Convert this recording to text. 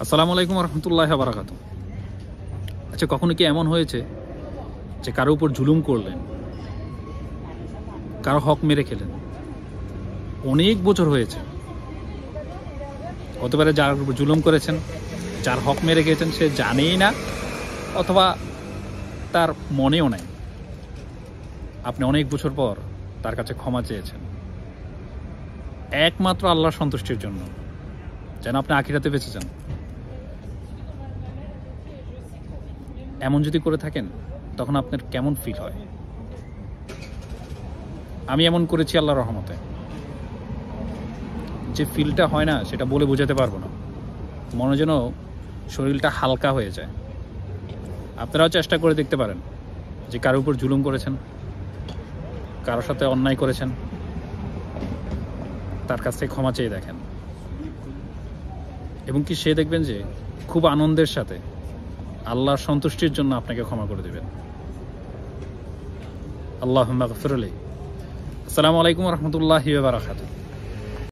আসসালামু আলাইকুম রহমতুল্লাহ বারাকাত। আচ্ছা, কখনো কি এমন হয়েছে যে কারো উপর জুলুম করলেন, কারো হক মেরে খেলেন? অনেক বছর হয়েছে, হতে পারে যার উপর জুলুম করেছেন, যার হক মেরে খেয়েছেন সে জানেই না, অথবা তার মনেও নাই। আপনি অনেক বছর পর তার কাছে ক্ষমা চেয়েছেন একমাত্র আল্লাহর সন্তুষ্টির জন্য, যেন আপনি আখিরাতে বেঁচে যান। এমন যদি করে থাকেন তখন আপনার কেমন ফিল হয়? আমি এমন করেছি আল্লাহর রহমতে। যে ফিলটা হয় না সেটা বলে বোঝাতে পারবো না, মনে যেন শরীরটা হালকা হয়ে যায়। আপনারাও চেষ্টা করে দেখতে পারেন যে কারোর উপর জুলুম করেছেন, কারোর সাথে অন্যায় করেছেন, তার কাছ থেকে ক্ষমা চেয়ে দেখেন, এবং কি সে দেখবেন যে খুব আনন্দের সাথে আল্লাহর সন্তুষ্টির জন্য আপনাকে ক্ষমা করে দেবেন। আল্লাহুম্মা গফিরলি। আসসালামু আলাইকুম রহমতুল্লাহি ওয়া বারাকাতুহু।